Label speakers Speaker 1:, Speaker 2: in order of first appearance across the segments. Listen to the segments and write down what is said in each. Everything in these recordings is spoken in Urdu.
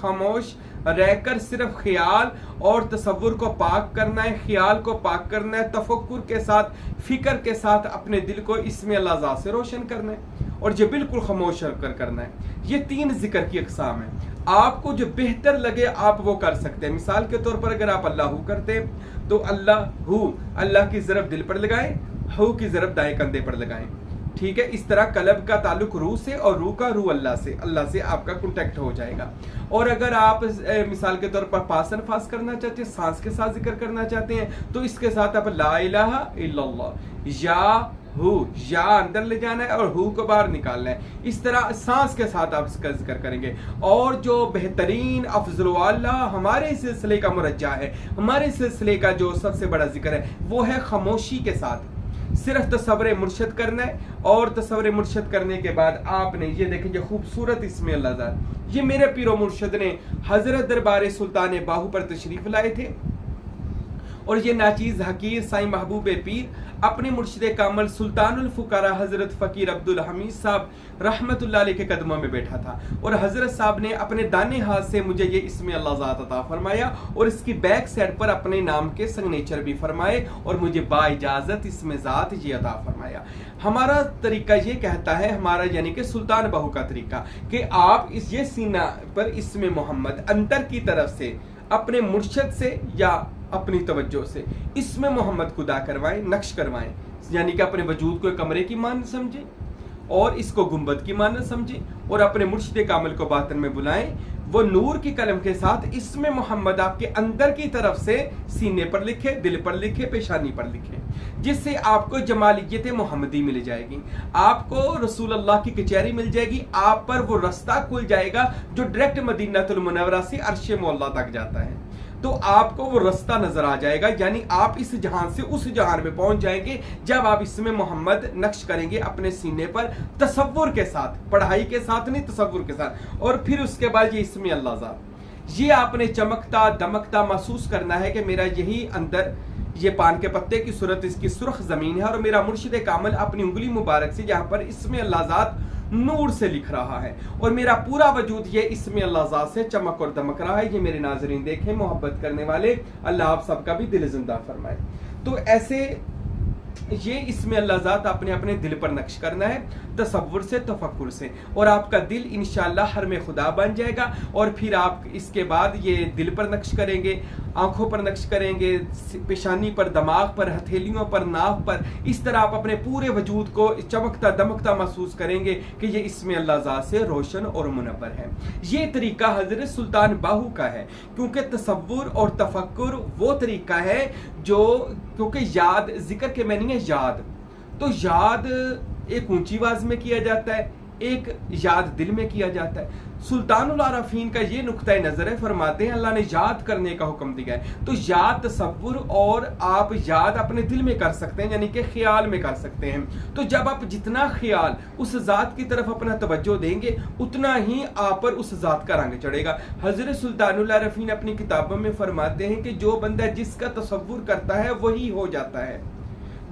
Speaker 1: خاموش رہ کر صرف خیال اور تصور کو پاک کرنا ہے، خیال کو پاک کرنا ہے، تفکر کے ساتھ، فکر کے ساتھ اپنے دل کو اسم اللہ ذات سے روشن کرنا ہے، اور یہ بالکل خاموش رہ کر کرنا ہے۔ یہ 3 ذکر کی اقسام ہیں، آپ کو جو بہتر لگے آپ وہ کر سکتے ہیں۔ مثال کے طور پر اگر آپ اللہ ہو کرتے تو اللہ کی ضرب دل پر لگائیں، ہو کی ضرب دائیں کندھے پر لگائیں، ٹھیک ہے۔ اس طرح قلب کا تعلق روح سے اور روح کا روح اللہ سے آپ کا کنٹیکٹ ہو جائے گا۔ اور اگر آپ مثال کے طور پر پاس انفاس کرنا چاہتے ہیں، سانس کے ساتھ ذکر کرنا چاہتے ہیں، تو اس کے ساتھ آپ لا الہ الا اللہ، یا اندر لے جانا ہے اور ہو کو باہر نکالنا ہے، اس طرح سانس کے ساتھ آپ اس کا ذکر کریں گے۔ اور جو بہترین افضل والا ہمارے سلسلے کا مرجع ہے، ہمارے سلسلے کا جو سب سے بڑا ذکر ہے، وہ ہے خاموشی کے ساتھ صرف تصور مرشد کرنا ہے۔ اور تصور مرشد کرنے کے بعد آپ نے یہ دیکھیں یہ خوبصورت اسم اللہ ذات، یہ میرے پیر و مرشد نے حضرت دربار سلطان باہو پر تشریف لائے تھے، اور یہ ناچیز حقیر سائیں محبوب پیر اپنے مرشد کامل سلطان الفقراء حضرت فقیر عبدالحمید صاحب رحمت اللہ علیہ کے قدموں میں بیٹھا تھا، اور حضرت صاحب نے اپنے دانے ہاتھ سے مجھے یہ اسم اللہ ذات عطا فرمایا، اور اس کی بیک سائڈ پر اپنے نام کے سگنیچر بھی فرمائے، اور مجھے با اجازت اسم ذات یہ عطا فرمایا۔ ہمارا طریقہ یہ کہتا ہے، ہمارا یعنی کہ سلطان باہو کا طریقہ، کہ آپ یہ سینہ پر اسم محمد اندر کی طرف سے اپنے مرشد سے یا اپنی توجہ سے اسم محمد کو ادا کروائیں، نقش کروائیں، یعنی کہ اپنے وجود کو کمرے کی مانند سمجھیں اور اس کو گنبد کی مانند سمجھیں، اور اپنے مرشد کامل کو باطن میں بلائیں۔ وہ نور کی قلم کے ساتھ اسم محمد آپ کے اندر کی طرف سے سینے پر لکھے، دل پر لکھے، پیشانی پر لکھے، جس سے آپ کو جمالیت محمدی مل جائے گی، آپ کو رسول اللہ کی کچہری مل جائے گی، آپ پر وہ رستہ کھل جائے گا جو ڈائریکٹ مدینہ المنورہ سے عرش معلیٰ تک جاتا ہے۔ تو آپ کو وہ رستہ نظر آ جائے گا، یعنی آپ اس جہان سے اس جہان میں پہنچ جائیں گے جب آپ اسم محمد نقش کریں گے اپنے سینے پر، تصور کے ساتھ، پڑھائی کے ساتھ نہیں، تصور کے ساتھ۔ اور پھر اس کے بعد یہ اسم اللہ ذات، یہ آپ نے چمکتا دمکتا محسوس کرنا ہے کہ میرا یہی اندر یہ پان کے پتے کی صورت اس کی سرخ زمین ہے، اور میرا مرشد کامل اپنی انگلی مبارک سے جہاں پر اسم اللہ ذات نور سے لکھ رہا ہے، اور میرا پورا وجود یہ اسم اللہ ذات سے چمک اور دمک رہا ہے۔ یہ میرے ناظرین دیکھیں، محبت کرنے والے، اللہ آپ سب کا بھی دل زندہ فرمائے۔ تو ایسے یہ اسم اللہ ذات آپ نے اپنے دل پر نقش کرنا ہے، تصور سے، تفکر سے، اور آپ کا دل انشاءاللہ حرم خدا بن جائے گا۔ اور پھر آپ اس کے بعد یہ دل پر نقش کریں گے، آنکھوں پر نقش کریں گے، پیشانی پر، دماغ پر، ہتھیلیوں پر، ناف پر، اس طرح آپ اپنے پورے وجود کو چمکتا دمکتا محسوس کریں گے کہ یہ اسم اللہ ذات سے روشن اور منور ہے۔ یہ طریقہ حضرت سلطان باہو کا ہے، کیونکہ تصور اور تفکر وہ طریقہ ہے جو، کیونکہ یاد ذکر کے معنی ہے یاد، تو یاد ایک اونچی آواز میں کیا جاتا ہے، ایک یاد دل میں کیا جاتا ہے۔ سلطان العارفین کا یہ نقطہ نظر ہے، فرماتے ہیں اللہ نے یاد کرنے کا حکم دیا ہے، تو یاد تصور اور آپ یاد اپنے دل میں کر سکتے ہیں، یعنی کہ خیال میں کر سکتے ہیں۔ تو جب آپ جتنا خیال اس ذات کی طرف اپنا توجہ دیں گے اتنا ہی آپ پر اس ذات کا رنگ چڑھے گا۔ حضرت سلطان العارفین اپنی کتابوں میں فرماتے ہیں کہ جو بندہ جس کا تصور کرتا ہے وہی ہو جاتا ہے،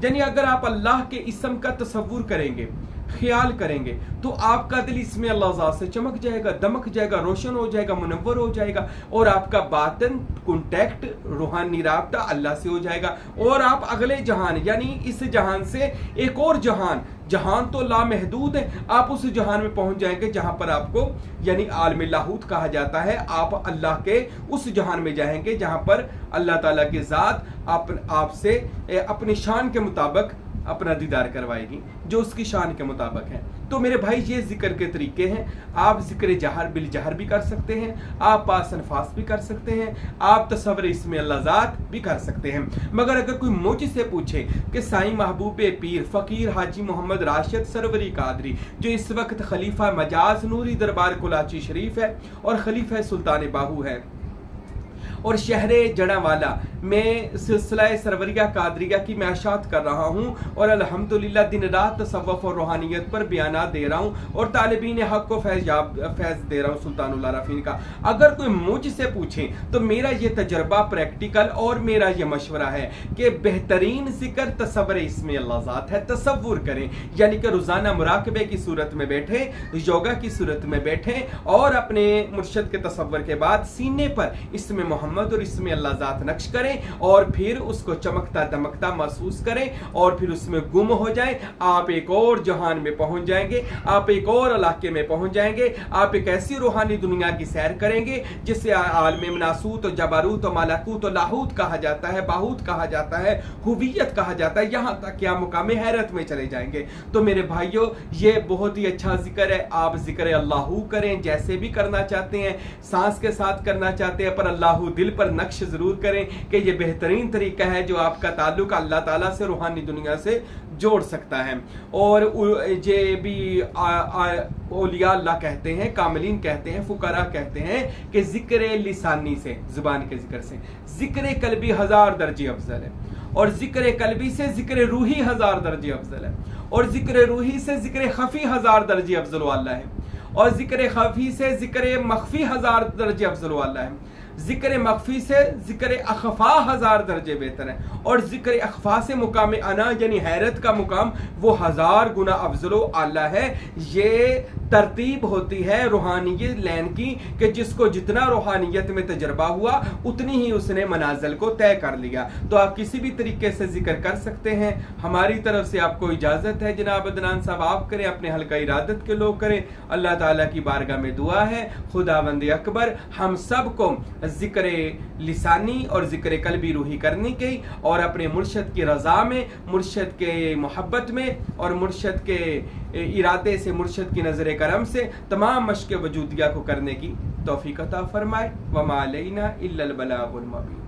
Speaker 1: یعنی اگر آپ اللہ کے اسم کا تصور کریں گے، خیال کریں گے، تو آپ کا دل اسم اللہ ذات سے چمک جائے گا، دمک جائے گا، روشن ہو جائے گا، منور ہو جائے گا، اور آپ کا باطن کنٹیکٹ، روحانی رابطہ اللہ سے ہو جائے گا، اور آپ اگلے جہان یعنی اس جہان سے ایک اور جہان تو لامحدود ہے، آپ اس جہان میں پہنچ جائیں گے جہاں پر آپ کو یعنی عالم لاہوت کہا جاتا ہے۔ آپ اللہ کے اس جہان میں جائیں گے جہاں پر اللہ تعالیٰ کی ذات آپ سے اپنی شان کے مطابق اپنا دیدار کروائے گی، جو اس کی شان کے مطابق ہے۔ تو میرے بھائی یہ ذکر کے طریقے ہیں، آپ ذکر جہر بالجہر بھی کر سکتے ہیں، آپ پاس انفاس بھی کر سکتے ہیں، آپ تصور اسم اللہ ذات بھی کر سکتے ہیں۔ مگر اگر کوئی مجھ سے پوچھے کہ سائیں محبوب پیر فقیر حاجی محمد راشد سروری قادری، جو اس وقت خلیفہ مجاز نوری دربار کلاچی شریف ہے اور خلیفہ سلطان باہو ہے، اور شہر جڑاوالا میں سلسلہ سروریہ قادریہ کی میں اشاعت کر رہا ہوں اور الحمدللہ دن رات تصوف اور روحانیت پر بیانات دے رہا ہوں اور طالبین حق کو فیض دے رہا ہوں سلطان اللہ رافعین کا. اگر کوئی مجھ سے پوچھے تو میرا یہ تجربہ پریکٹیکل اور میرا یہ مشورہ ہے کہ بہترین ذکر تصور اسم اللہ ذات ہے. تصور کریں یعنی کہ روزانہ مراقبے کی صورت میں بیٹھیں, یوگا کی صورت میں بیٹھیں اور اپنے مرشد کے تصور کے بعد سینے پر اسم محمد اور اسم اللہ ذات نقش کریں اور پھر اس کو چمکتا دمکتا محسوس کریں اور پھر اس میں گم ہو جائیں. آپ ایک اور جہان میں پہنچ جائیں گے, آپ ایک اور علاقے میں پہنچ جائیں گے, آپ ایک ایسی روحانی دنیا کی سیر کریں گے جسے عالم ناسوت و جبروت و ملکوت و لاہوت کہا جاتا ہے, باہوت کہا جاتا ہے, ہویت کہا جاتا ہے, یہاں تک کہ آپ مقام حیرت میں چلے جائیں گے. تو میرے بھائیوں یہ بہت ہی اچھا ذکر ہے. آپ ذکر اللہ کریں جیسے بھی کرنا چاہتے ہیں, سانس کے ساتھ کرنا چاہتے ہیں, پر اللہ دل پر نقش ضرور کریں کہ یہ بہترین طریقہ ہے جو آپ کا تعلق اللہ تعالیٰ سے روحانی دنیا سے جوڑ سکتا ہے. اور یہ بھی اولیاء اللہ کہتے ہیں, کاملین کہتے ہیں, فقراء کہتے ہیں کہ ذکر لسانی سے, زبان کے ذکر سے ذکر قلبی 1000 درجے افضل ہے, اور ذکر قلبی سے ذکر روحی 1000 درجے افضل ہے, اور ذکر روحی سے ذکر خفی 1000 درجے افضل والا ہے, اور ذکر خفی سے ذکر مخفی 1000 درجے افضل والا ہے, ذکر مخفی سے ذکر اخفا 1000 درجے بہتر ہے, اور ذکر اخفا سے مقام انا یعنی حیرت کا مقام وہ 1000 گنا افضل و اعلیٰ ہے. یہ ترتیب ہوتی ہے روحانیت لین کی کہ جس کو جتنا روحانیت میں تجربہ ہوا اتنی ہی اس نے منازل کو طے کر لیا. تو آپ کسی بھی طریقے سے ذکر کر سکتے ہیں. ہماری طرف سے آپ کو اجازت ہے جناب عدنان صاحب, آپ کریں, اپنے حلقہ ارادت کے لوگ کریں. اللہ تعالیٰ کی بارگاہ میں دعا ہے خداوند اکبر ہم سب کو ذکر لسانی اور ذکر قلبی روحی کرنے کی اور اپنے مرشد کی رضا میں, مرشد کے محبت میں اور مرشد کے ارادے سے, مرشد کی نظر کرم سے تمام مشق وجودیہ کو کرنے کی توفیق عطا فرمائے. وما علینا الا البلاغ المبین.